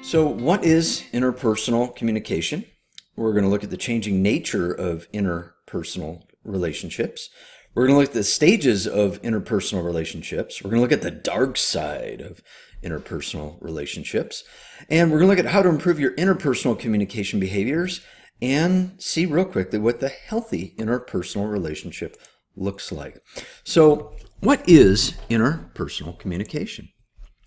So what is interpersonal communication? We're going to look at the changing nature of interpersonal relationships. We're going to look at the stages of interpersonal relationships. We're going to look at the dark side of interpersonal relationships. And we're going to look at how to improve your interpersonal communication behaviors and see real quickly what the healthy interpersonal relationship looks like. So what is interpersonal communication?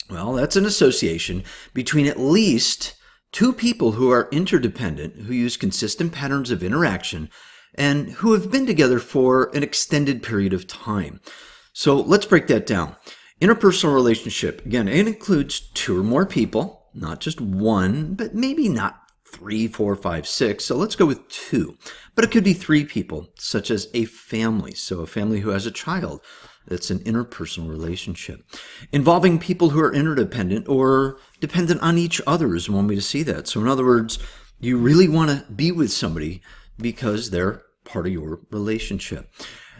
Well, that's an association between at least two people who are interdependent, who use consistent patterns of interaction, and who have been together for an extended period of time. So let's break that down. Interpersonal relationship, again, it includes two or more people, not just one, but maybe not 3, 4, 5, 6. So let's go with two. But it could be three people, such as a family. So a family who has a child. That's an interpersonal relationship. Involving people who are interdependent or dependent on each other is one way to see that. So in other words, you really want to be with somebody because they're part of your relationship.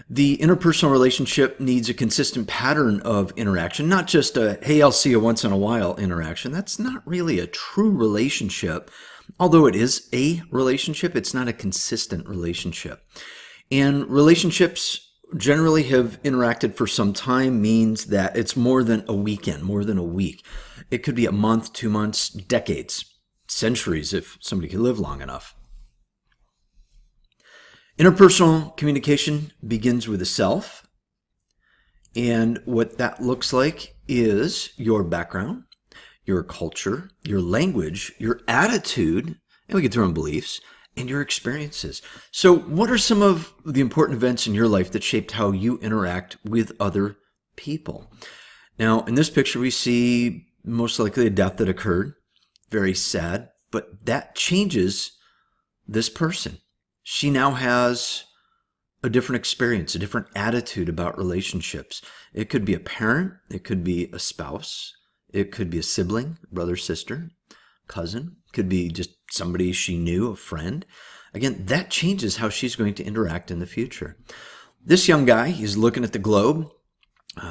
The interpersonal relationship needs a consistent pattern of interaction, not just a, hey, I'll see you once in a while interaction. That's not really a true relationship. Although it is a relationship, it's not a consistent relationship. And relationships generally have interacted for some time means that it's more than a weekend, more than a week. It could be a month, 2 months, decades, centuries if somebody can live long enough. Interpersonal communication begins with the self. And what that looks like is your background, your culture, your language, your attitude, and we can throw in beliefs, and your experiences. So what are some of the important events in your life that shaped how you interact with other people? Now, in this picture, we see most likely a death that occurred. Very sad, but that changes this person. She now has a different experience, a different attitude about relationships. It could be a parent, it could be a spouse, it could be a sibling, brother, sister, cousin, could be just somebody she knew, a friend. Again, that changes how she's going to interact in the future. This young guy, he's looking at the globe.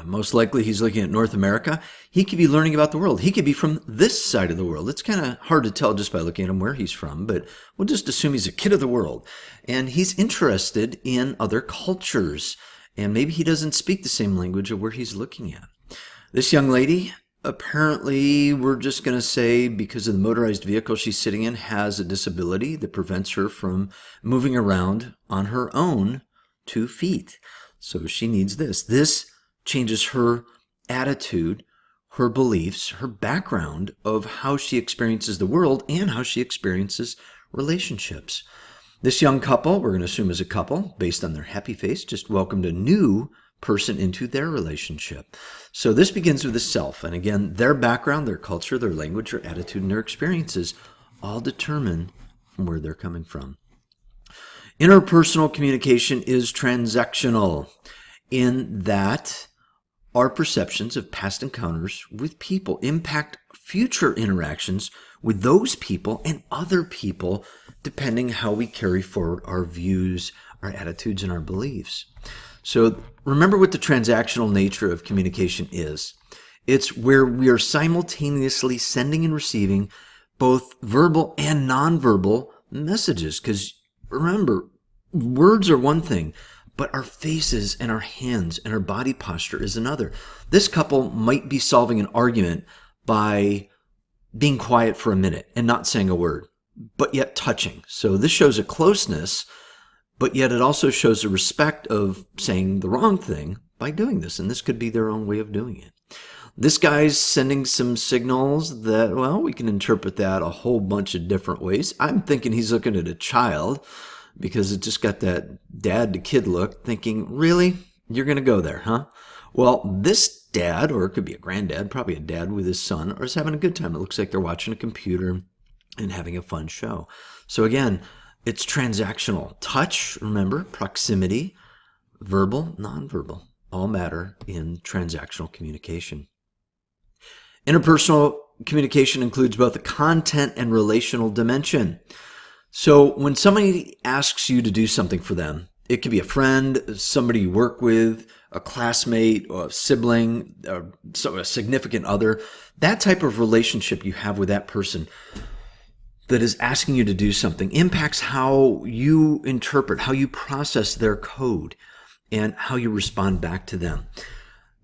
Most likely he's looking at North America. He could be learning about the world. He could be from this side of the world. It's kind of hard to tell just by looking at him where he's from, but we'll just assume he's a kid of the world. And he's interested in other cultures. And maybe he doesn't speak the same language of where he's looking at. This young lady, apparently, we're just going to say because of the motorized vehicle she's sitting in, has a disability that prevents her from moving around on her own 2 feet. So she needs this. This changes her attitude, her beliefs, her background of how she experiences the world and how she experiences relationships. This young couple, we're going to assume is a couple, based on their happy face, just welcomed a new person into their relationship. So this begins with the self. And again, their background, their culture, their language, their attitude, and their experiences all determine from where they're coming from. Interpersonal communication is transactional in that our perceptions of past encounters with people impact future interactions with those people and other people, depending how we carry forward our views, our attitudes, and our beliefs. So remember what the transactional nature of communication is. It's where we are simultaneously sending and receiving both verbal and nonverbal messages. Because remember, words are one thing, but our faces and our hands and our body posture is another. This couple might be solving an argument by being quiet for a minute and not saying a word, but yet touching. So this shows a closeness, but yet it also shows a respect of saying the wrong thing by doing this. And this could be their own way of doing it. This guy's sending some signals that, well, we can interpret that a whole bunch of different ways. I'm thinking he's looking at a child because it just got that dad to kid look, thinking, really? You're going to go there, huh? Well, this dad, or it could be a granddad, probably a dad with his son, is having a good time. It looks like they're watching a computer and having a fun show. So again, it's transactional. Touch, remember, proximity, verbal, nonverbal, all matter in transactional communication. Interpersonal communication includes both the content and relational dimension. So when somebody asks you to do something for them, it could be a friend, somebody you work with, a classmate, or a sibling, so a significant other, that type of relationship you have with that person that is asking you to do something impacts how you interpret, how you process their code, and how you respond back to them.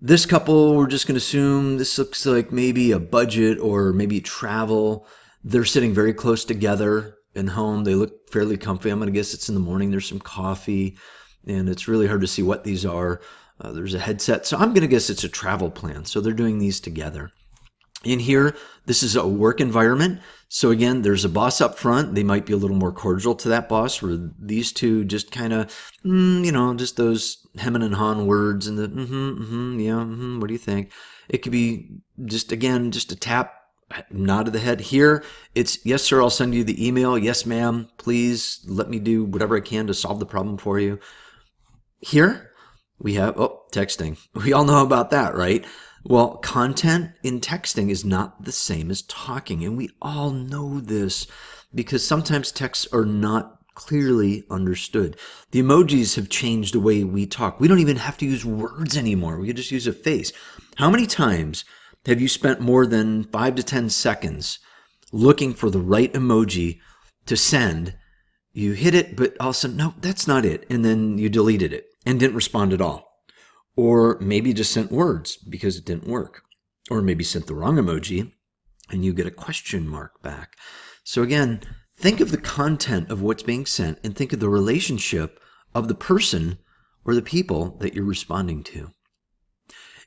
This couple, we're just going to assume this looks like maybe a budget or maybe travel. They're sitting very close together in home. They look fairly comfy. I'm going to guess it's in the morning. There's some coffee, and it's really hard to see what these are. There's a headset. So I'm going to guess it's a travel plan. So they're doing these together. In here, this is a work environment. So again, there's a boss up front. They might be a little more cordial to that boss, where these two just kind of, just those hemming and hawing words and the what do you think? It could be just a tap, nod of the head. Here, it's, yes, sir, I'll send you the email. Yes, ma'am, please let me do whatever I can to solve the problem for you. Here, we have, texting. We all know about that, right? Well, content in texting is not the same as talking, and we all know this because sometimes texts are not clearly understood. The emojis have changed the way we talk. We don't even have to use words anymore. We can just use a face. How many times have you spent more than 5 to 10 seconds looking for the right emoji to send? You hit it, but all of a sudden, no, that's not it. And then you deleted it and didn't respond at all. Or maybe just sent words because it didn't work. Or maybe sent the wrong emoji and you get a question mark back. So again, think of the content of what's being sent and think of the relationship of the person or the people that you're responding to.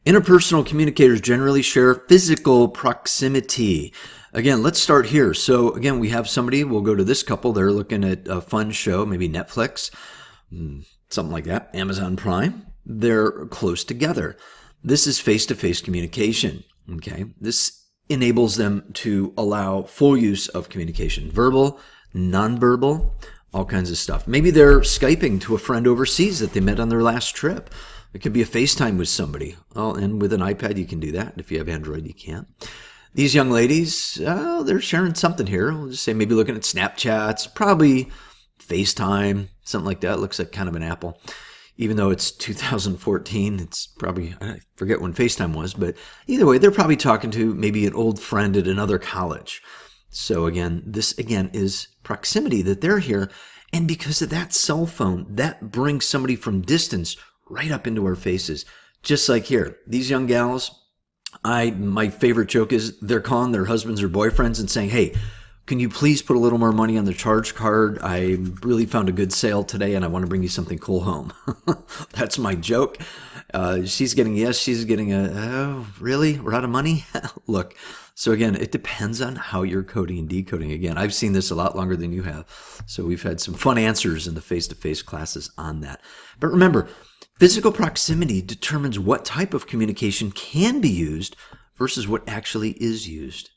Interpersonal communicators generally share physical proximity. Again, let's start here. So again, we have somebody, we'll go to this couple. They're looking at a fun show, maybe Netflix, something like that, Amazon Prime. They're close together. This is face-to-face communication. Okay, this enables them to allow full use of communication, verbal, nonverbal, all kinds of stuff. Maybe they're Skyping to a friend overseas that they met on their last trip. It could be a FaceTime with somebody. Oh, and with an iPad, you can do that. If you have Android, you can't. These young ladies, they're sharing something here. We'll just say maybe looking at Snapchats, probably FaceTime, something like that. It looks like kind of an Apple. Even though it's 2014, it's probably, I forget when FaceTime was, but either way, they're probably talking to maybe an old friend at another college. So again, this again is proximity that they're here. And because of that cell phone, that brings somebody from distance right up into our faces. Just like here, these young gals, my favorite joke is they're calling their husbands or boyfriends and saying, hey, can you please put a little more money on the charge card? I really found a good sale today and I want to bring you something cool home. That's my joke. She's getting yes, she's getting oh, really? We're out of money? Look, so again, it depends on how you're coding and decoding. Again, I've seen this a lot longer than you have. So we've had some fun answers in the face-to-face classes on that. But remember, physical proximity determines what type of communication can be used versus what actually is used.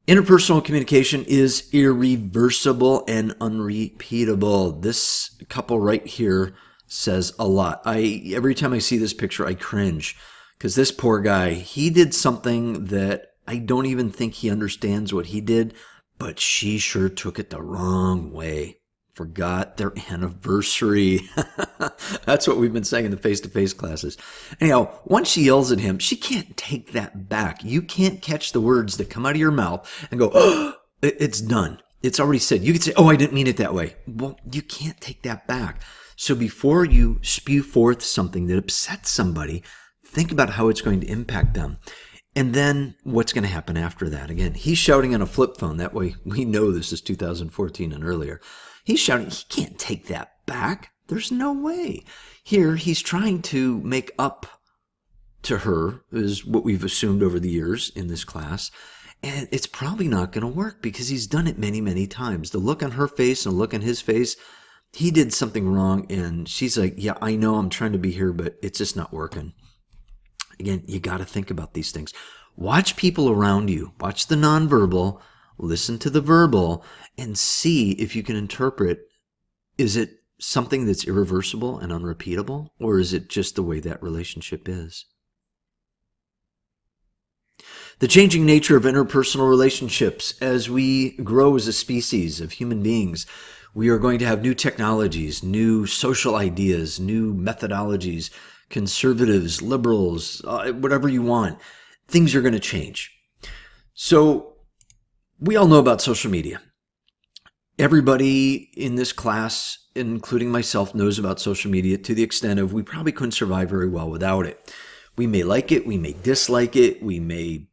Interpersonal communication is irreversible and unrepeatable. This couple right here says a lot. Every time I see this picture, I cringe because this poor guy, he did something that I don't even think he understands what he did, but she sure took it the wrong way. Forgot their anniversary. That's what we've been saying in the face-to-face classes. Anyhow, once she yells at him, she can't take that back. You can't catch the words that come out of your mouth and go, oh, it's done. It's already said. You could say, oh, I didn't mean it that way. Well, you can't take that back. So before you spew forth something that upsets somebody, think about how it's going to impact them. And then what's going to happen after that? Again, he's shouting on a flip phone. That way we know this is 2014 and earlier. He's shouting, he can't take that back. There's no way. Here, he's trying to make up to her, is what we've assumed over the years in this class. And it's probably not going to work because he's done it many, many times. The look on her face and the look on his face, he did something wrong. And she's like, yeah, I know I'm trying to be here, but it's just not working. Again, you got to think about these things. Watch people around you. Watch the nonverbal. Listen to the verbal and see if you can interpret, is it something that's irreversible and unrepeatable, or is it just the way that relationship is? The changing nature of interpersonal relationships as we grow as a species of human beings, We are going to have new technologies, new social ideas, new methodologies, conservatives, liberals, whatever you want. Things are going to change. So we all know about social media. Everybody in this class, including myself, knows about social media to the extent of we probably couldn't survive very well without it. We may like it, we may dislike it, we may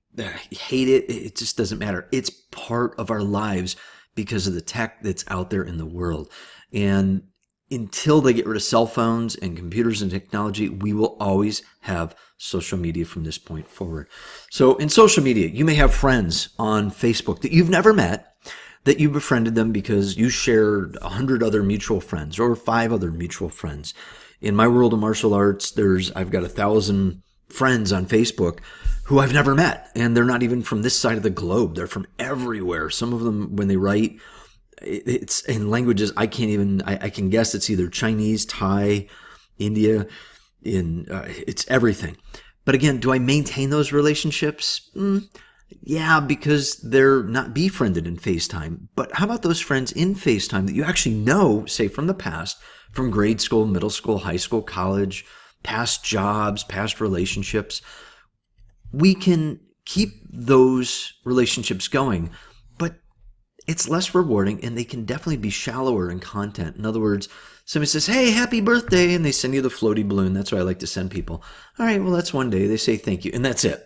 hate it. It just doesn't matter. It's part of our lives because of the tech that's out there in the world. And until they get rid of cell phones and computers and technology, we will always have social media from this point forward. So in social media, you may have friends on Facebook that you've never met, that you befriended them because you shared 100 other mutual friends or 5 other mutual friends. In my world of martial arts, I've got 1,000 friends on Facebook who I've never met, and they're not even from this side of the globe. They're from everywhere. Some of them, when they write, it's in languages I can guess it's either Chinese, Thai, India, it's everything. But again, do I maintain those relationships? Yeah, because they're not befriended in FaceTime. But how about those friends in FaceTime that you actually know, say from the past, from grade school, middle school, high school, college, past jobs, past relationships? We can keep those relationships going, but it's less rewarding and they can definitely be shallower in content. In other words, somebody says, hey, happy birthday, and they send you the floaty balloon. That's what I like to send people. All right, well, that's one day. They say thank you, and that's it.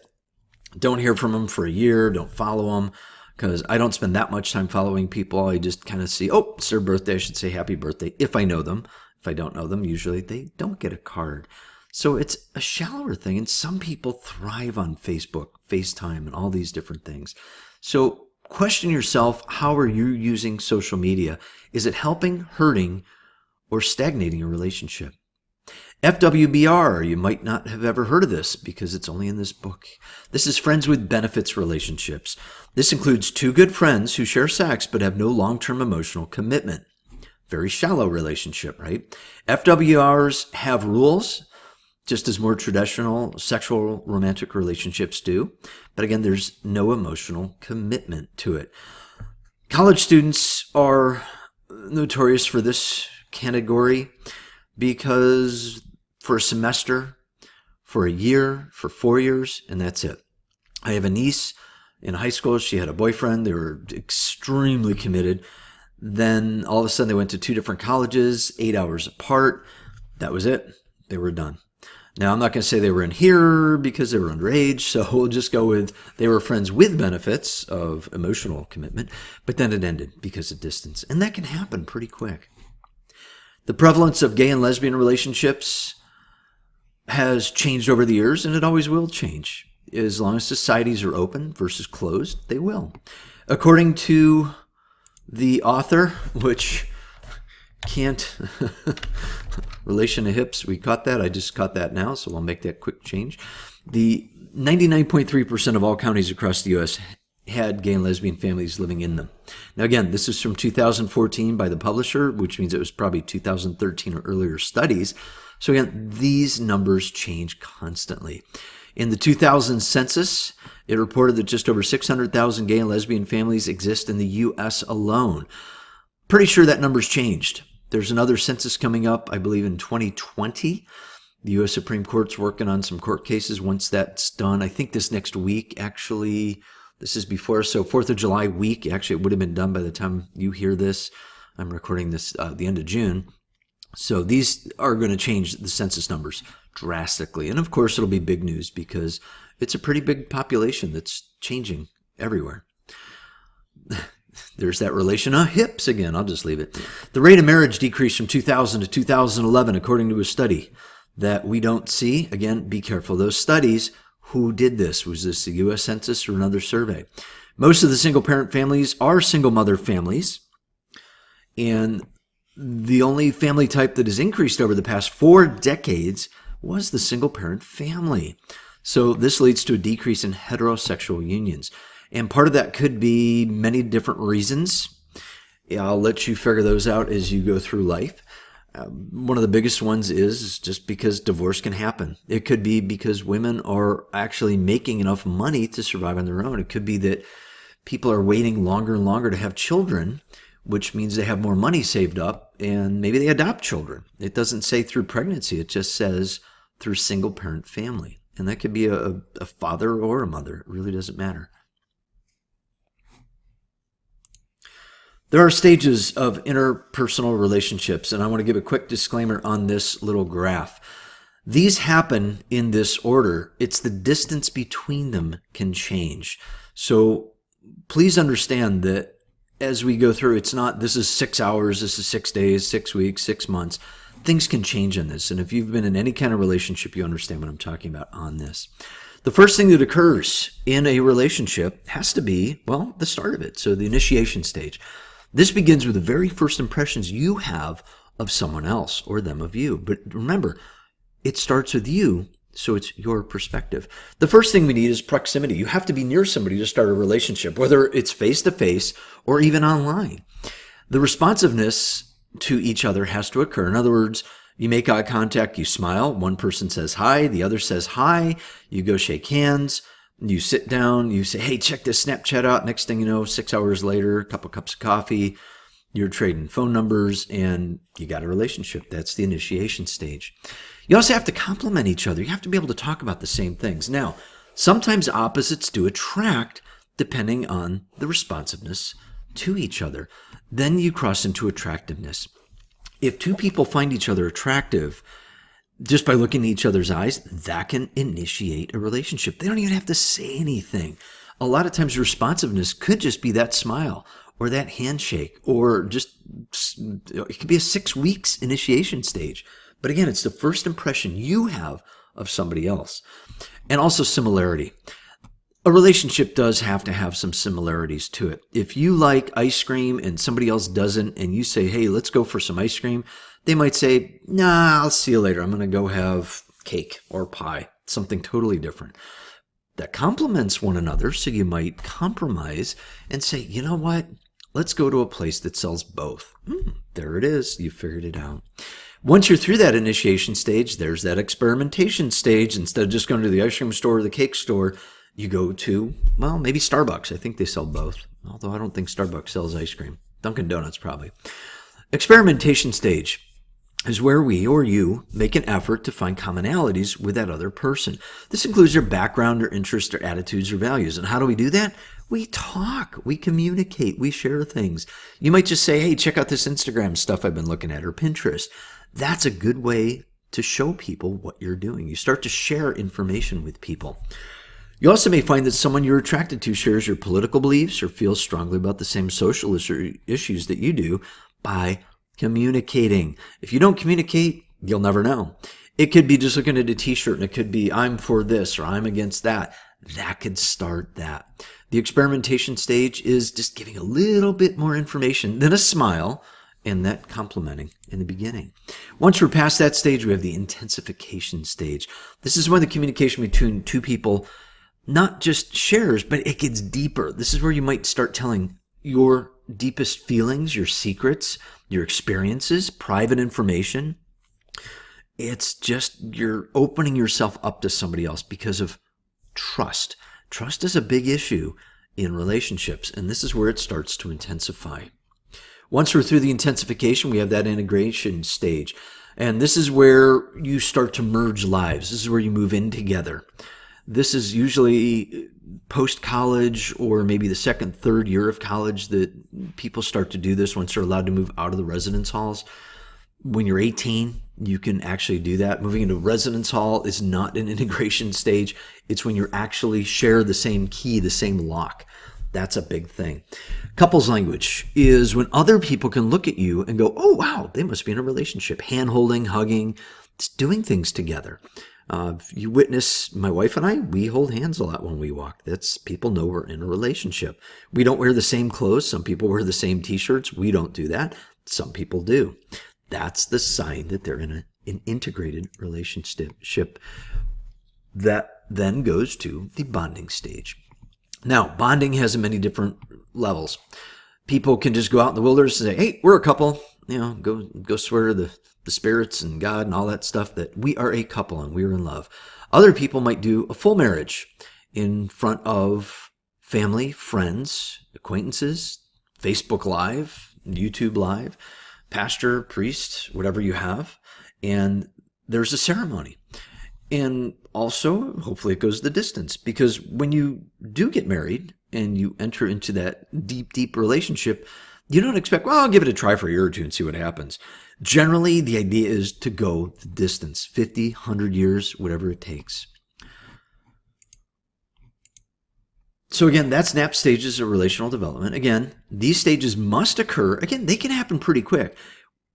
Don't hear from them for a year. Don't follow them, because I don't spend that much time following people. I just kind of see, oh, it's their birthday. I should say happy birthday if I know them. If I don't know them, usually they don't get a card. So it's a shallower thing, and some people thrive on Facebook, FaceTime, and all these different things. So question yourself, how are you using social media? Is it helping, hurting, or stagnating a relationship? Fwbr, you might not have ever heard of this because it's only in this book. This is friends with benefits relationships. This includes 2 good friends who share sex but have no long-term emotional commitment. Very shallow relationship, right? FWRs have rules, just as more traditional sexual romantic relationships do. But again, there's no emotional commitment to it. College students are notorious for this category because for a semester, for a year, for 4 years, and that's it. I have a niece in high school. She had a boyfriend. They were extremely committed. Then all of a sudden they went to 2 different colleges, 8 hours apart. That was it. They were done. Now, I'm not going to say they were in here because they were underage, so we'll just go with they were friends with benefits of emotional commitment, but then it ended because of distance. And that can happen pretty quick. The prevalence of gay and lesbian relationships has changed over the years, and it always will change. As long as societies are open versus closed, they will. According to the author, which can't relation to hips, we caught that. I just caught that now, so I'll make that quick change. The 99.3% of all counties across the U.S. had gay and lesbian families living in them. Now again, this is from 2014 by the publisher, which means it was probably 2013 or earlier studies. So again, these numbers change constantly. In the 2000 census, it reported that just over 600,000 gay and lesbian families exist in the U.S. alone. Pretty sure that number's changed. There's another census coming up, I believe, in 2020. The U.S. Supreme Court's working on some court cases. Once that's done, I think this next week, actually, this is before, so 4th of July week, actually it would have been done by the time you hear this. I'm recording this the end of June. So these are going to change the census numbers drastically. And of course, it'll be big news because it's a pretty big population that's changing everywhere. There's that relation of hips again. I'll just leave it. The rate of marriage decreased from 2000 to 2011, according to a study that we don't see. Again, be careful. Those studies, who did this? Was this the U.S. Census or another survey? Most of the single-parent families are single-mother families. And the only family type that has increased over the past 4 decades was the single-parent family. So this leads to a decrease in heterosexual unions. And part of that could be many different reasons. I'll let you figure those out as you go through life. One of the biggest ones is just because divorce can happen. It could be because women are actually making enough money to survive on their own. It could be that people are waiting longer and longer to have children, which means they have more money saved up, and maybe they adopt children. It doesn't say through pregnancy. It just says through single-parent family. And that could be a father or a mother. It really doesn't matter. There are stages of interpersonal relationships, and I want to give a quick disclaimer on this little graph. These happen in this order. It's the distance between them can change. So please understand that as we go through, it's not, this is 6 hours, this is 6 days, 6 weeks, 6 months. Things can change in this. And if you've been in any kind of relationship, you understand what I'm talking about on this. The first thing that occurs in a relationship has to be, well, the start of it. So the initiation stage. This begins with the very first impressions you have of someone else or them of you. But remember, it starts with you, so it's your perspective. The first thing we need is proximity. You have to be near somebody to start a relationship, whether it's face-to-face or even online. The responsiveness to each other has to occur. In other words, you make eye contact, you smile, one person says hi, the other says hi, you go shake hands, you sit down, you say, hey, check this Snapchat out. Next thing you know, 6 hours later, a couple cups of coffee, you're trading phone numbers, and you got a relationship. That's the initiation stage. You also have to complement each other. You have to be able to talk about the same things. Now, sometimes opposites do attract depending on the responsiveness to each other. Then you cross into attractiveness. If two people find each other attractive just by looking in each other's eyes, that can initiate a relationship. They don't even have to say anything. A lot of times responsiveness could just be that smile or that handshake, or just, it could be a 6 weeks initiation stage. But again, it's the first impression you have of somebody else. And also similarity. A relationship does have to have some similarities to it. If you like ice cream and somebody else doesn't, and you say, hey, let's go for some ice cream, they might say, nah, I'll see you later. I'm going to go have cake or pie, something totally different. That complements one another, so you might compromise and say, you know what? Let's go to a place that sells both. There it is. You figured it out. Once you're through that initiation stage, there's that experimentation stage. Instead of just going to the ice cream store or the cake store, you go to, well, maybe Starbucks. I think they sell both, although I don't think Starbucks sells ice cream. Dunkin' Donuts probably. Experimentation stage is where we or you make an effort to find commonalities with that other person. This includes their background or interests or attitudes or values. And how do we do that? We talk, we communicate, we share things. You might just say, hey, check out this Instagram stuff I've been looking at, or Pinterest. That's a good way to show people what you're doing. You start to share information with people. You also may find that someone you're attracted to shares your political beliefs or feels strongly about the same social issues that you do by communicating. If you don't communicate, you'll never know. It could be just looking at a t-shirt, and it could be I'm for this or I'm against that. That could start that. The experimentation stage is just giving a little bit more information than a smile and that complimenting in the beginning. Once we're past that stage, we have the intensification stage. This is when the communication between two people not just shares, but it gets deeper. This is where you might start telling your deepest feelings, your secrets, your experiences, private information. It's just you're opening yourself up to somebody else because of trust. Trust is a big issue in relationships, and this is where it starts to intensify. Once we're through the intensification, we have that integration stage. And this is where you start to merge lives. This is where you move in together. This is usually post-college or maybe the second, third year of college that people start to do this once they're allowed to move out of the residence halls. When you're 18, you can actually do that. Moving into a residence hall is not an integration stage. It's when you actually share the same key, the same lock. That's a big thing. Couples language is when other people can look at you and go, oh, wow, they must be in a relationship. Hand-holding, hugging, just doing things together. You witness my wife and I, we hold hands a lot when we walk. That's people know we're in a relationship. We don't wear the same clothes. Some people wear the same t-shirts. We don't do that. Some people do. That's the sign that they're in an integrated relationship. That then goes to the bonding stage. Now, bonding has many different levels. People can just go out in the wilderness and say, hey, we're a couple. You know, go swear to the spirits and God and all that stuff that we are a couple and we're in love. Other people might do a full marriage in front of family, friends, acquaintances, Facebook Live, YouTube Live, pastor, priest, whatever you have, and there's a ceremony. And also, hopefully it goes the distance, because when you do get married and you enter into that deep, deep relationship, you don't expect, well, I'll give it a try for a year or two and see what happens. Generally, the idea is to go the distance, 50, 100 years, whatever it takes. So again, that's NAP stages of relational development. Again, these stages must occur. Again, they can happen pretty quick.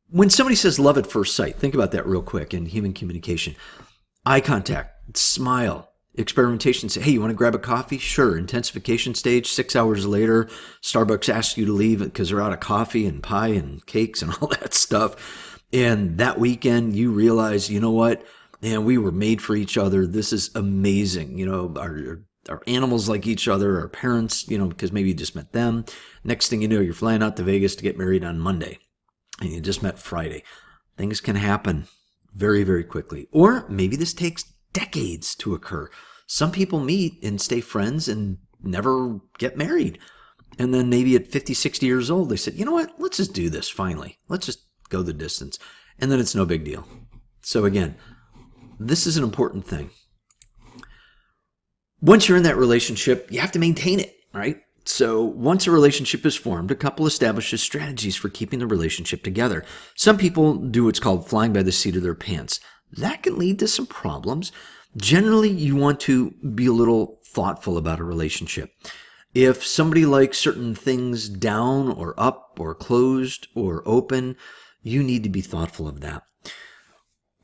When somebody says love at first sight, think about that real quick in human communication. Eye contact, smile, experimentation, say, hey, you want to grab a coffee? Sure. Intensification stage, 6 hours later, Starbucks asks you to leave because they're out of coffee and pie and cakes and all that stuff. And that weekend, you realize, you know what? Man, we were made for each other. This is amazing. You know, our animals like each other, our parents, you know, because maybe you just met them. Next thing you know, you're flying out to Vegas to get married on Monday, and you just met Friday. Things can happen very, very quickly. Or maybe this takes decades to occur. Some people meet and stay friends and never get married. And then maybe at 50, 60 years old, they said, you know what, let's just do this finally. Let's just go the distance. And then it's no big deal. So again, this is an important thing. Once you're in that relationship, you have to maintain it, right? So once a relationship is formed, a couple establishes strategies for keeping the relationship together. Some people do what's called flying by the seat of their pants. That can lead to some problems. Generally, you want to be a little thoughtful about a relationship. If somebody likes certain things down or up or closed or open, you need to be thoughtful of that.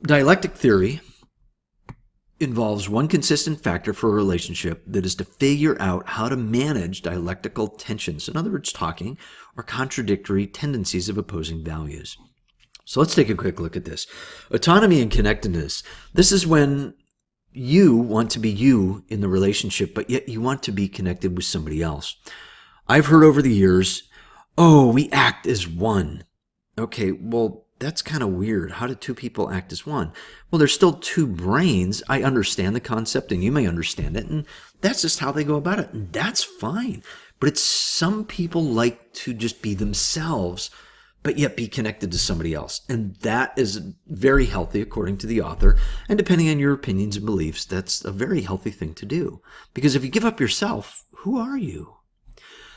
Dialectic theory involves one consistent factor for a relationship, that is to figure out how to manage dialectical tensions. In other words, talking or contradictory tendencies of opposing values. So let's take a quick look at this. Autonomy and connectedness. This is when you want to be you in the relationship, but yet you want to be connected with somebody else. I've heard over the years, oh, we act as one. Okay, well, that's kind of weird. How do two people act as one? Well, there's still two brains. I understand the concept, and you may understand it, and that's just how they go about it, and that's fine. But it's some people like to just be themselves, but yet be connected to somebody else. And that is very healthy, according to the author. And depending on your opinions and beliefs, that's a very healthy thing to do. Because if you give up yourself, who are you?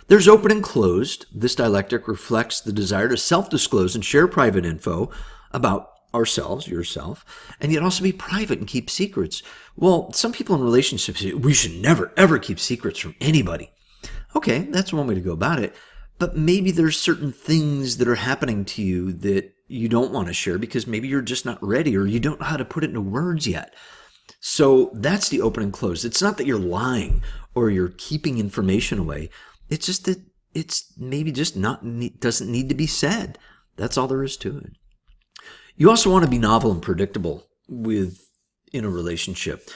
There's open and closed. This dialectic reflects the desire to self-disclose and share private info about ourselves, yourself, and yet also be private and keep secrets. Well, some people in relationships say, we should never, ever keep secrets from anybody. Okay, that's one way to go about it. But maybe there's certain things that are happening to you that you don't want to share because maybe you're just not ready or you don't know how to put it into words yet. So that's the open and closed. It's not that you're lying or you're keeping information away. It's just that it's maybe just doesn't need to be said. That's all there is to it. You also want to be novel and predictable in a relationship.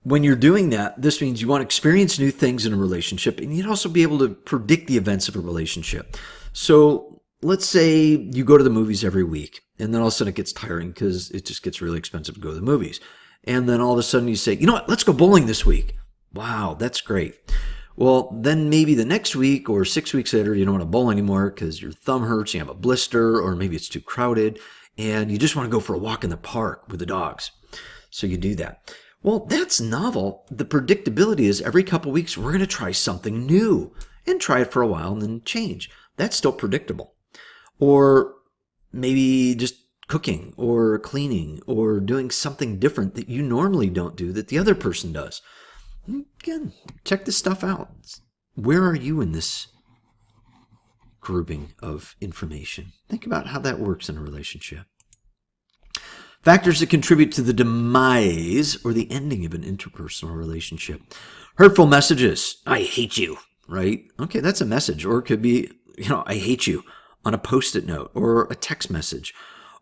When you're doing that, this means you want to experience new things in a relationship, and you'd also be able to predict the events of a relationship. So let's say you go to the movies every week, and then all of a sudden it gets tiring because it just gets really expensive to go to the movies. And then all of a sudden you say, you know what, let's go bowling this week. Wow, that's great. Well, then maybe the next week or 6 weeks later, you don't want to bowl anymore because your thumb hurts, you have a blister, or maybe it's too crowded, and you just want to go for a walk in the park with the dogs. So you do that. Well, that's novel. The predictability is every couple weeks, we're going to try something new and try it for a while and then change. That's still predictable. Or maybe just cooking or cleaning or doing something different that you normally don't do that the other person does. Again, check this stuff out. Where are you in this grouping of information? Think about how that works in a relationship. Factors that contribute to the demise or the ending of an interpersonal relationship. Hurtful messages. I hate you, right? Okay, that's a message. Or it could be, I hate you on a Post-it note or a text message.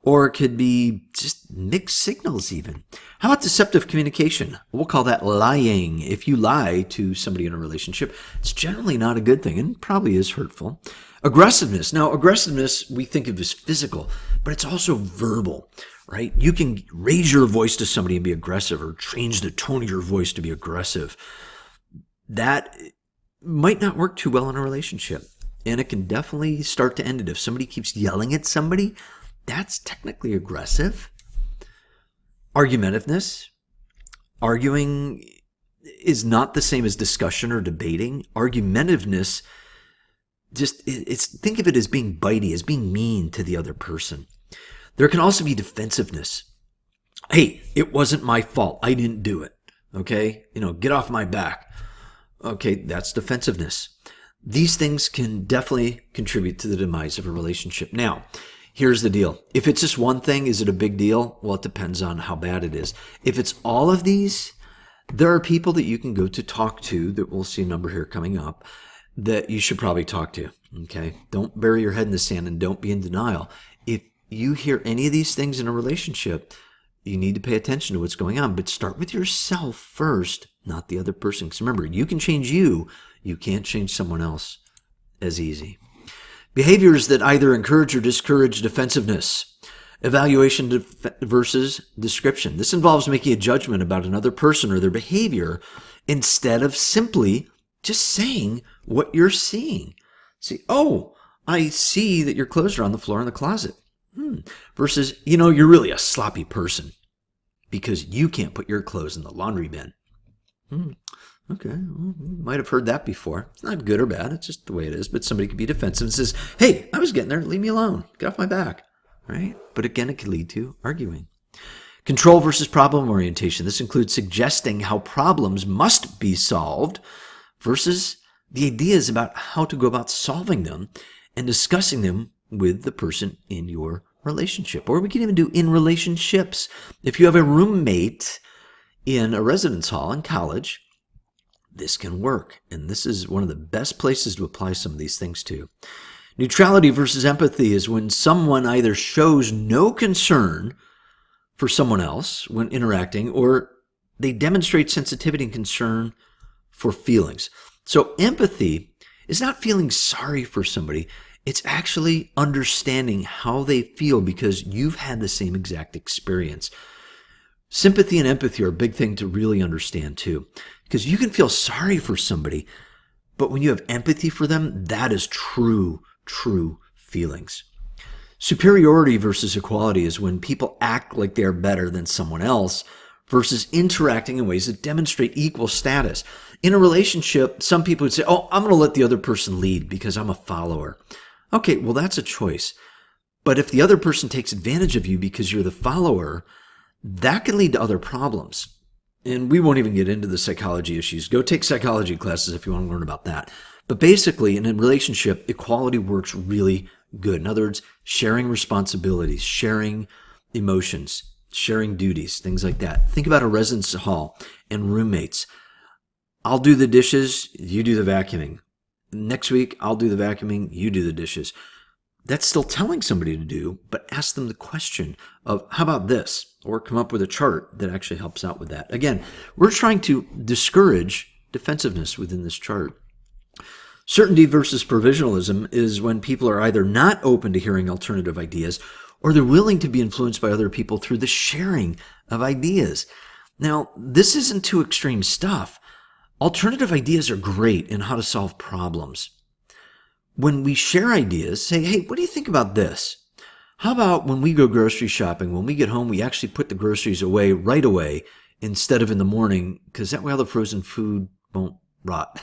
Or it could be just mixed signals even. How about deceptive communication? We'll call that lying. If you lie to somebody in a relationship, it's generally not a good thing and probably is hurtful. Aggressiveness. Now, aggressiveness we think of as physical, but it's also verbal, right? You can raise your voice to somebody and be aggressive or change the tone of your voice to be aggressive. That might not work too well in a relationship. And it can definitely start to end it. If somebody keeps yelling at somebody, that's technically aggressive. Argumentiveness. Arguing is not the same as discussion or debating. Argumentiveness, think of it as being bitey, as being mean to the other person. There can also be defensiveness. Hey, it wasn't my fault. I didn't do it. Okay? Get off my back. Okay, that's defensiveness. These things can definitely contribute to the demise of a relationship. Now, here's the deal. If it's just one thing, is it a big deal? Well, it depends on how bad it is. If it's all of these, there are people that you can go to talk to, that we'll see a number here coming up, that you should probably talk to. Okay? Don't bury your head in the sand and don't be in denial. If you hear any of these things in a relationship, you need to pay attention to what's going on. But start with yourself first, not the other person. Because remember, you can change you. You can't change someone else as easy. Behaviors that either encourage or discourage defensiveness. Evaluation versus description. This involves making a judgment about another person or their behavior instead of simply just saying what you're seeing. See, oh, I see that your clothes are on the floor in the closet. Versus, you're really a sloppy person because you can't put your clothes in the laundry bin. Okay, well, you might have heard that before. It's not good or bad. It's just the way it is. But somebody could be defensive and says, hey, I was getting there. Leave me alone. Get off my back. Right? But again, it could lead to arguing. Control versus problem orientation. This includes suggesting how problems must be solved versus the ideas about how to go about solving them and discussing them with the person in your relationship. Or we can even do in relationships. If you have a roommate in a residence hall in college, this can work. And this is one of the best places to apply some of these things to. Neutrality versus empathy is when someone either shows no concern for someone else when interacting, or they demonstrate sensitivity and concern for feelings. So empathy is not feeling sorry for somebody. It's actually understanding how they feel because you've had the same exact experience. Sympathy and empathy are a big thing to really understand too, because you can feel sorry for somebody, but when you have empathy for them, that is true feelings. Superiority versus equality is when people act like they're better than someone else versus interacting in ways that demonstrate equal status. In a relationship, some people would say, oh, I'm going to let the other person lead because I'm a follower. Okay, well, that's a choice. But if the other person takes advantage of you because you're the follower, that can lead to other problems. And we won't even get into the psychology issues. Go take psychology classes if you want to learn about that. But basically, in a relationship, equality works really good. In other words, sharing responsibilities, sharing emotions, sharing duties, things like that. Think about a residence hall and roommates. I'll do the dishes, you do the vacuuming. Next week, I'll do the vacuuming, you do the dishes. That's still telling somebody to do, but ask them the question of, how about this? Or come up with a chart that actually helps out with that. Again, we're trying to discourage defensiveness within this chart. Certainty versus provisionalism is when people are either not open to hearing alternative ideas or they're willing to be influenced by other people through the sharing of ideas. Now, this isn't too extreme stuff. Alternative ideas are great in how to solve problems. When we share ideas, say, hey, what do you think about this? How about when we go grocery shopping, when we get home, we actually put the groceries away right away instead of in the morning, because that way all the frozen food won't rot.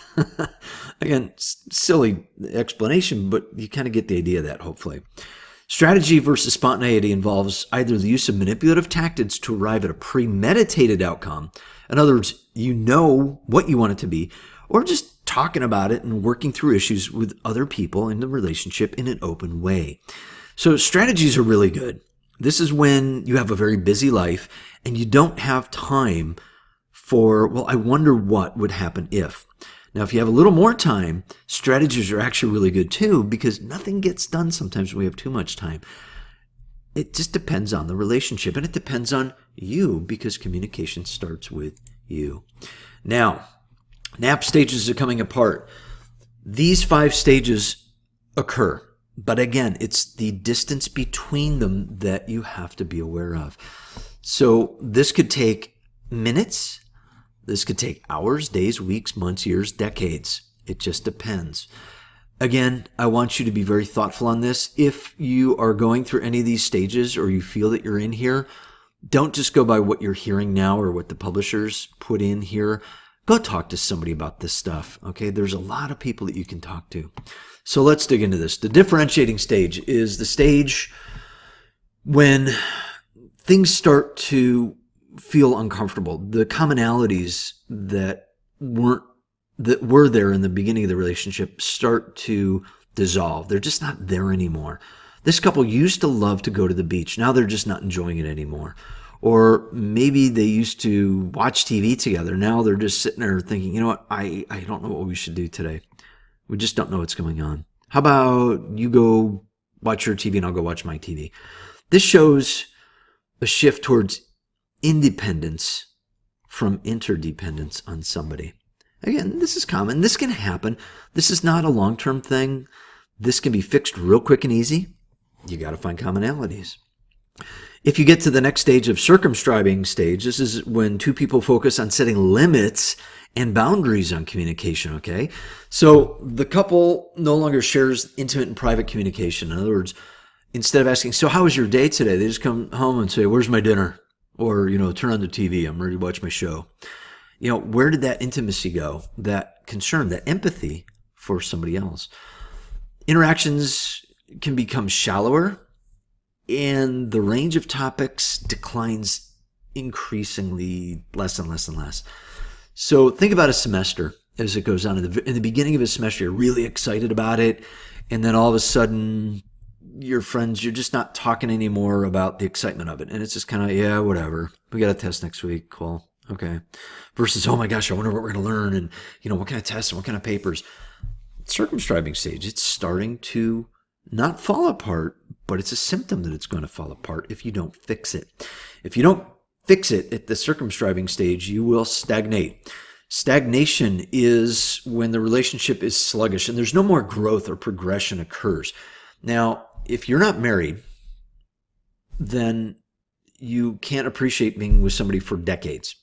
Again, silly explanation, but you kind of get the idea of that, hopefully. Strategy versus spontaneity involves either the use of manipulative tactics to arrive at a premeditated outcome. In other words, you know what you want it to be, or just talking about it and working through issues with other people in the relationship in an open way. So strategies are really good. This is when you have a very busy life and you don't have time for, well, I wonder what would happen if. Now, if you have a little more time, strategies are actually really good too, because nothing gets done sometimes when we have too much time. It just depends on the relationship, and it depends on you, because communication starts with you. Now, nap stages are coming apart. These 5 stages occur, but again, it's the distance between them that you have to be aware of. So this could take minutes. This could take hours, days, weeks, months, years, decades. It just depends. Again, I want you to be very thoughtful on this. If you are going through any of these stages or you feel that you're in here, don't just go by what you're hearing now or what the publishers put in here. Go talk to somebody about this stuff, okay? There's a lot of people that you can talk to. So let's dig into this. The differentiating stage is the stage when things start to feel uncomfortable. The commonalities that were there in the beginning of the relationship start to dissolve. They're just not there anymore. This couple used to love to go to the beach. Now they're just not enjoying it anymore. Or maybe they used to watch TV together. Now they're just sitting there thinking, you know what, I don't know what we should do today. We just don't know what's going on. How about you go watch your TV and I'll go watch my TV? This shows a shift towards independence from interdependence on somebody. Again, this is common. This can happen. This is not a long-term thing. This can be fixed real quick and easy. You got to find commonalities. If you get to the next stage of circumscribing stage, this is when two people focus on setting limits and boundaries on communication, okay? So the couple no longer shares intimate and private communication. In other words, instead of asking, so how was your day today? They just come home and say, where's my dinner? Or, turn on the TV. I'm ready to watch my show. Where did that intimacy go? That concern, that empathy for somebody else. Interactions can become shallower, and the range of topics declines increasingly less and less and less. So think about a semester as it goes on. In the beginning of a semester, you're really excited about it, and then all of a sudden, your friends, you're just not talking anymore about the excitement of it. And it's just kind of, yeah, whatever. We got a test next week. Cool. Okay. Versus, oh my gosh, I wonder what we're going to learn, and what kind of tests and what kind of papers. Circumscribing stage, it's starting to not fall apart, but it's a symptom that it's going to fall apart if you don't fix it. If you don't fix it at the circumscribing stage, you will stagnate. Stagnation is when the relationship is sluggish and there's no more growth or progression occurs. Now, if you're not married, then you can't appreciate being with somebody for decades.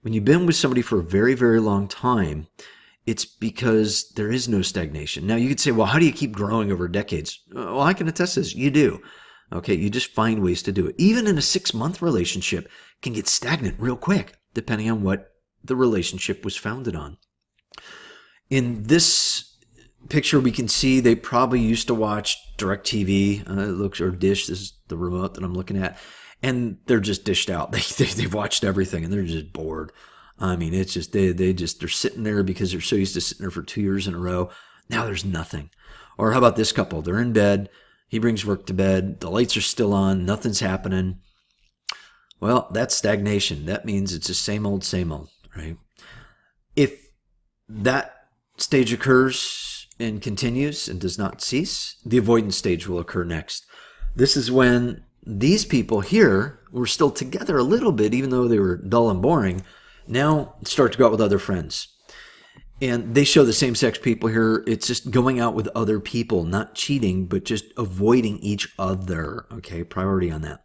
When you've been with somebody for a very, very long time, it's because there is no stagnation. Now, you could say, well, how do you keep growing over decades? Well, I can attest to this. You do. Okay, you just find ways to do it. Even in a 6-month relationship can get stagnant real quick, depending on what the relationship was founded on. In this picture, we can see they probably used to watch DirecTV, or Dish. This is the remote that I'm looking at. And they're just dished out. They've watched everything and they're just bored. I mean, it's just, they're sitting there because they're so used to sitting there for 2 years in a row. Now there's nothing. Or how about this couple? They're in bed. He brings work to bed. The lights are still on. Nothing's happening. Well, that's stagnation. That means it's the same old, right? If that stage occurs and continues and does not cease, the avoidance stage will occur next. This is when these people here were still together a little bit, even though they were dull and boring, now start to go out with other friends. And they show the same-sex people here. It's just going out with other people, not cheating, but just avoiding each other. Okay, priority on that.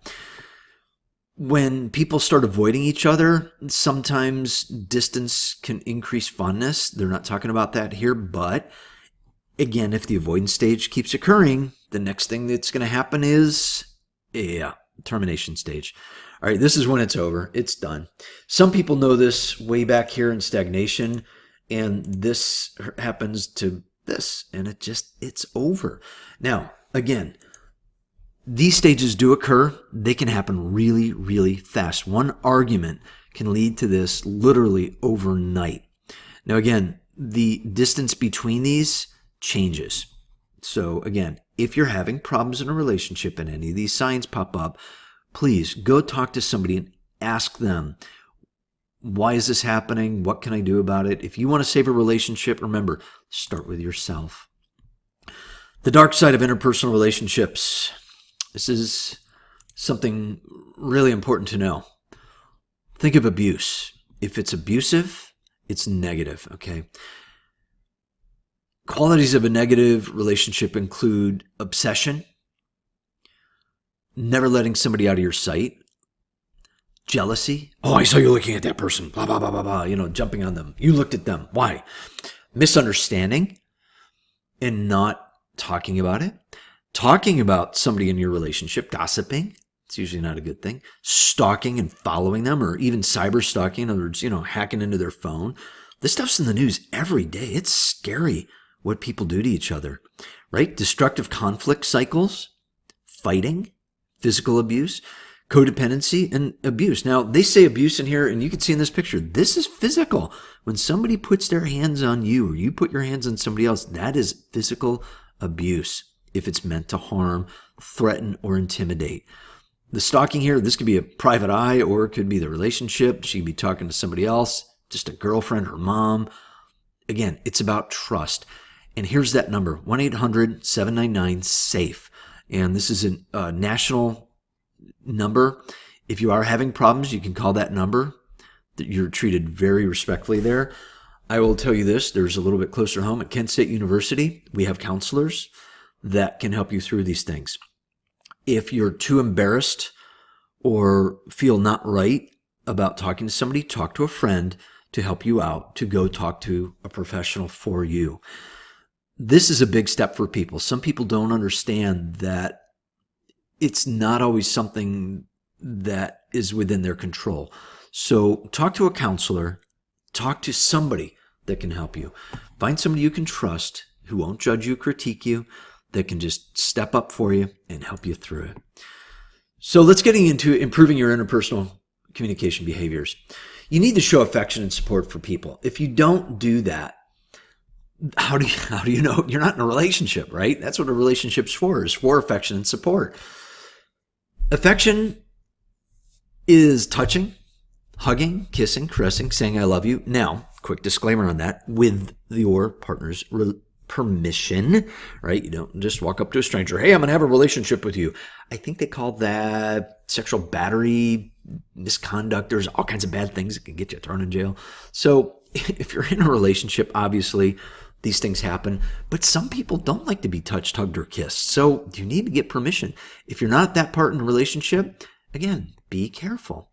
When people start avoiding each other, sometimes distance can increase fondness. They're not talking about that here, but again, if the avoidance stage keeps occurring, the next thing that's going to happen is, termination stage. All right, this is when it's over. It's done. Some people know this way back here in stagnation, and this happens to this, and it's over. Now, again, these stages do occur. They can happen really, really fast. One argument can lead to this literally overnight. Now, again, the distance between these changes. So, again, if you're having problems in a relationship and any of these signs pop up, please go talk to somebody and ask them, why is this happening? What can I do about it? If you want to save a relationship, remember, start with yourself. The dark side of interpersonal relationships. This is something really important to know. Think of abuse. If it's abusive, it's negative, okay? Qualities of a negative relationship include obsession, never letting somebody out of your sight, jealousy. Oh, I saw you looking at that person. Blah, blah, blah, blah, blah. Jumping on them. You looked at them. Why? Misunderstanding. and not talking about it. Talking about somebody in your relationship, gossiping, it's usually not a good thing. Stalking and following them, or even cyber stalking, in other words, hacking into their phone. This stuff's in the news every day. It's scary what people do to each other, right? Destructive conflict cycles, fighting, physical abuse, codependency, and abuse. Now, they say abuse in here, and you can see in this picture, this is physical. When somebody puts their hands on you, or you put your hands on somebody else, that is physical abuse if it's meant to harm, threaten, or intimidate. The stalking here, this could be a private eye, or it could be the relationship. She could be talking to somebody else, just a girlfriend, her mom. Again, it's about trust. And here's that number, 1-800-799-SAFE. And this is a national number. If you are having problems, you can call that number. You're treated very respectfully there. I will tell you this, there's a little bit closer home at Kent State University. We have counselors that can help you through these things. If you're too embarrassed or feel not right about talking to somebody, talk to a friend to help you out, to go talk to a professional for you. This is a big step for people. Some people don't understand that it's not always something that is within their control. So talk to a counselor, talk to somebody that can help you. Find somebody you can trust who won't judge you, critique you, that can just step up for you and help you through it. So let's get into improving your interpersonal communication behaviors. You need to show affection and support for people. If you don't do that, how do you know you're not in a relationship, right? That's what a relationship's for, is for affection and support. Affection is touching, hugging, kissing, caressing, saying I love you. Now, quick disclaimer on that, with your partner's permission, right? You don't just walk up to a stranger, hey, I'm going to have a relationship with you. I think they call that sexual battery, misconduct. There's all kinds of bad things that can get you thrown in jail. So if you're in a relationship, obviously these things happen, but some people don't like to be touched, hugged, or kissed. So you need to get permission. If you're not that part in a relationship, again, be careful.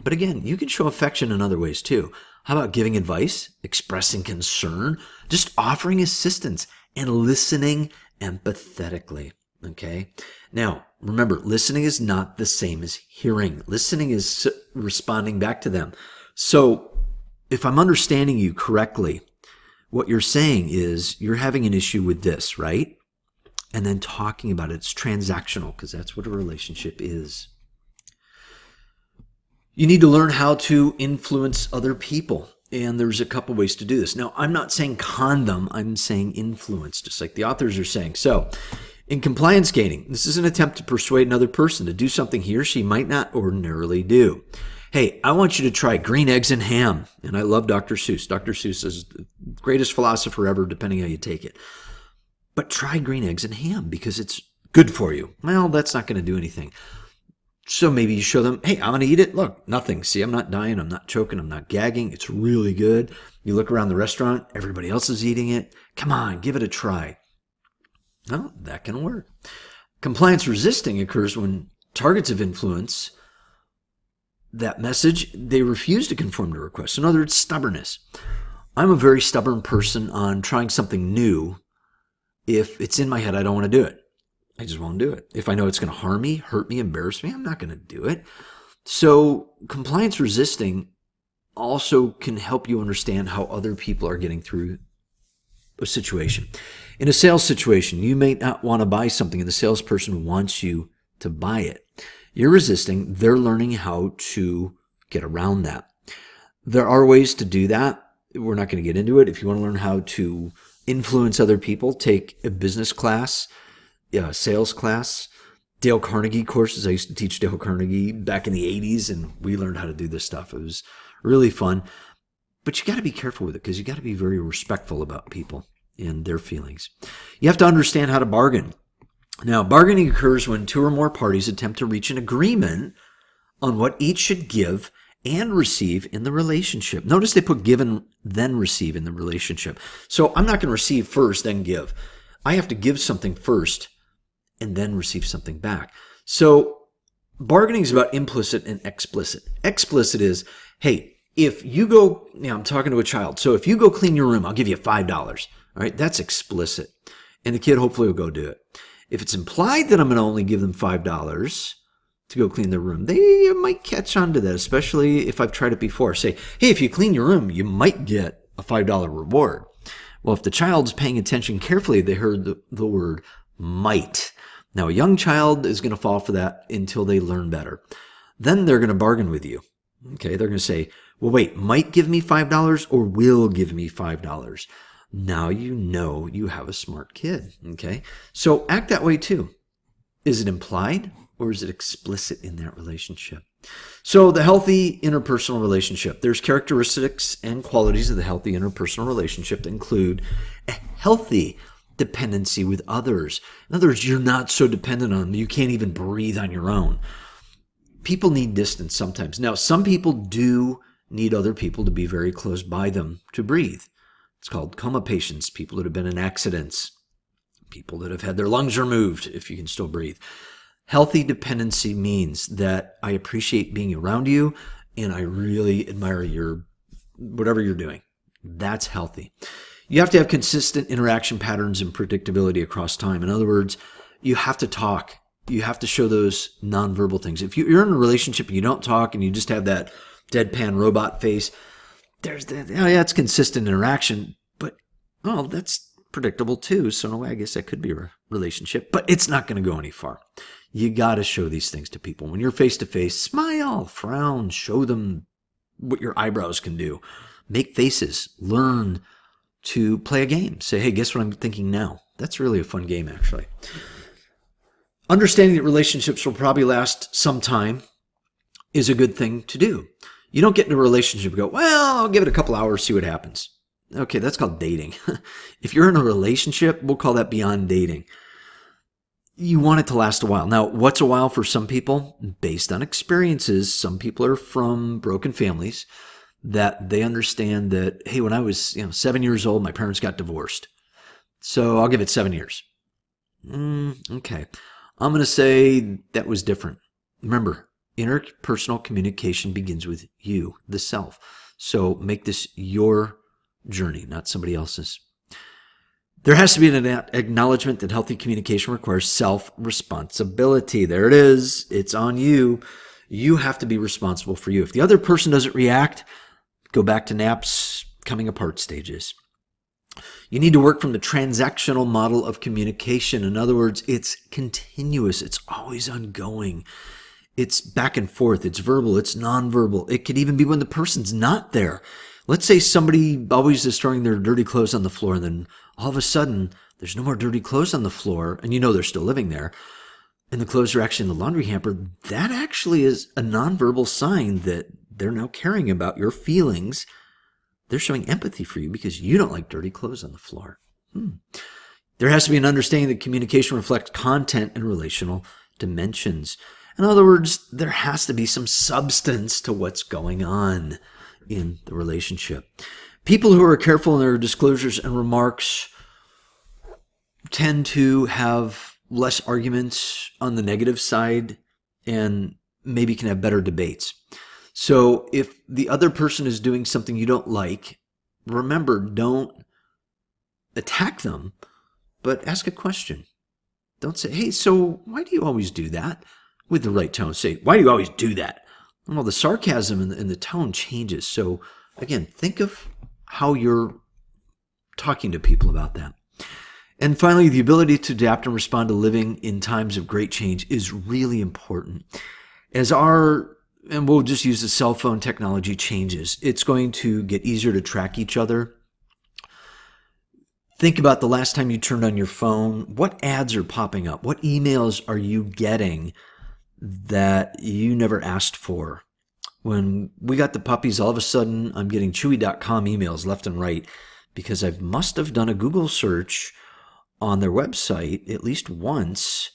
But again, you can show affection in other ways too. How about giving advice, expressing concern, just offering assistance, and listening empathetically, okay? Now, remember, listening is not the same as hearing. Listening is responding back to them. So if I'm understanding you correctly, what you're saying is you're having an issue with this, right? And then talking about it. It's transactional, because that's what a relationship is. You need to learn how to influence other people. And there's a couple ways to do this. Now, I'm not saying condom, I'm saying influence, just like the authors are saying. So, in compliance gaining, this is an attempt to persuade another person to do something he or she might not ordinarily do. Hey, I want you to try green eggs and ham. And I love Dr. Seuss. Dr. Seuss is the greatest philosopher ever, depending how you take it. But try green eggs and ham because it's good for you. Well, that's not going to do anything. So maybe you show them, hey, I'm going to eat it. Look, nothing. See, I'm not dying. I'm not choking. I'm not gagging. It's really good. You look around the restaurant. Everybody else is eating it. Come on, give it a try. Well, that can work. Compliance resisting occurs when targets of influence that message, they refuse to conform to requests. In other words, stubbornness. I'm a very stubborn person on trying something new. If it's in my head, I don't want to do it. I just won't do it. If I know it's going to harm me, hurt me, embarrass me, I'm not going to do it. So compliance resisting also can help you understand how other people are getting through a situation. In a sales situation, you may not want to buy something and the salesperson wants you to buy it. You're resisting. They're learning how to get around that. There are ways to do that. We're not going to get into it. If you want to learn how to influence other people, take a business class, sales class, Dale Carnegie courses. I used to teach Dale Carnegie back in the 80s, and we learned how to do this stuff. It was really fun. But you got to be careful with it because you got to be very respectful about people and their feelings. You have to understand how to bargain. Now, bargaining occurs when two or more parties attempt to reach an agreement on what each should give and receive in the relationship. Notice they put give and then receive in the relationship. So I'm not going to receive first, then give. I have to give something first and then receive something back. So bargaining is about implicit and explicit. Explicit is, hey, if you go, I'm talking to a child. So if you go clean your room, I'll give you $5. All right, that's explicit. And the kid hopefully will go do it. If it's implied that I'm going to only give them $5 to go clean their room, they might catch on to that, especially if I've tried it before. Say, hey, if you clean your room, you might get a $5 reward. Well, if the child's paying attention carefully, they heard the word might. Now, a young child is going to fall for that until they learn better. Then they're going to bargain with you. Okay, they're going to say, well, wait, might give me $5 or will give me $5? Now you know you have a smart kid. Okay, so act that way too. Is it implied or is it explicit in that relationship? So the healthy interpersonal relationship, there's characteristics and qualities of the healthy interpersonal relationship that include a healthy dependency with others. In other words, you're not so dependent on them, you can't even breathe on your own. People need distance sometimes. Now, some people do need other people to be very close by them to breathe. It's called coma patients, people that have been in accidents, people that have had their lungs removed, if you can still breathe. Healthy dependency means that I appreciate being around you and I really admire whatever you're doing. That's healthy. You have to have consistent interaction patterns and predictability across time. In other words, you have to talk. You have to show those nonverbal things. If you're in a relationship and you don't talk and you just have that deadpan robot face, it's consistent interaction, but that's predictable too. So in a way, I guess that could be a relationship, but it's not going to go any far. You got to show these things to people. When you're face to face, smile, frown, show them what your eyebrows can do. Make faces, learn to play a game. Say, hey, guess what I'm thinking now? That's really a fun game, actually. Understanding that relationships will probably last some time is a good thing to do. You don't get into a relationship and go, well, I'll give it a couple hours, see what happens. Okay, that's called dating. If you're in a relationship, we'll call that beyond dating. You want it to last a while. Now, what's a while for some people? Based on experiences, some people are from broken families that they understand that, hey, when I was 7 years old, my parents got divorced. So I'll give it 7 years. Okay. I'm going to say that was different. Remember, interpersonal communication begins with you, the self. So make this your journey, not somebody else's. There has to be an acknowledgement that healthy communication requires self-responsibility. There it is. It's on you. You have to be responsible for you. If the other person doesn't react, go back to Knapp's coming apart stages. You need to work from the transactional model of communication. In other words, it's continuous. It's always ongoing. It's back and forth. It's verbal. It's nonverbal. It could even be when the person's not there. Let's say somebody always is throwing their dirty clothes on the floor, and then all of a sudden there's no more dirty clothes on the floor, and they're still living there, and the clothes are actually in the laundry hamper. That actually is a nonverbal sign that they're now caring about your feelings. They're showing empathy for you because you don't like dirty clothes on the floor. There has to be an understanding that communication reflects content and relational dimensions. In other words, there has to be some substance to what's going on in the relationship. People who are careful in their disclosures and remarks tend to have less arguments on the negative side and maybe can have better debates. So if the other person is doing something you don't like, remember, don't attack them, but ask a question. Don't say, hey, so why do you always do that? With the right tone, say, why do you always do that? Well, the sarcasm and the tone changes. So again, think of how you're talking to people about that. And finally, the ability to adapt and respond to living in times of great change is really important. And we'll just use the cell phone technology changes, it's going to get easier to track each other. Think about the last time you turned on your phone. What ads are popping up? What emails are you getting that you never asked for? When we got the puppies, all of a sudden I'm getting Chewy.com emails left and right because I must have done a Google search on their website at least once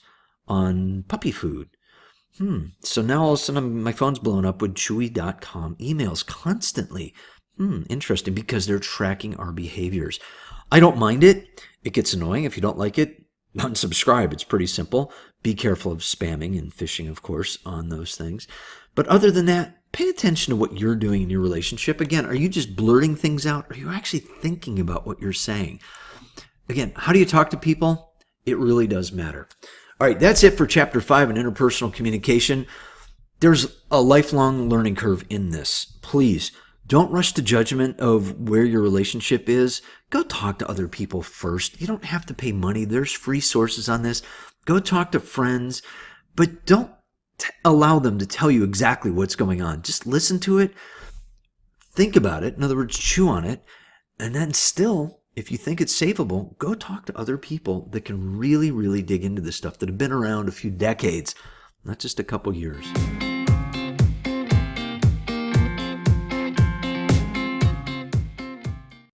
on puppy food. So now all of a sudden my phone's blown up with Chewy.com emails constantly. Interesting, because they're tracking our behaviors. I don't mind it. It gets annoying. If you don't like it, unsubscribe. It's pretty simple. Be careful of spamming and phishing, of course, on those things. But other than that, pay attention to what you're doing in your relationship. Again, are you just blurting things out? Or are you actually thinking about what you're saying? Again, how do you talk to people? It really does matter. All right, that's it for Chapter 5 in Interpersonal Communication. There's a lifelong learning curve in this. Please don't rush to judgment of where your relationship is. Go talk to other people first. You don't have to pay money. There's free sources on this. Go talk to friends, but don't allow them to tell you exactly what's going on. Just listen to it, think about it. In other words, chew on it. And then still, if you think it's savable, go talk to other people that can really, really dig into this stuff, that have been around a few decades, not just a couple years.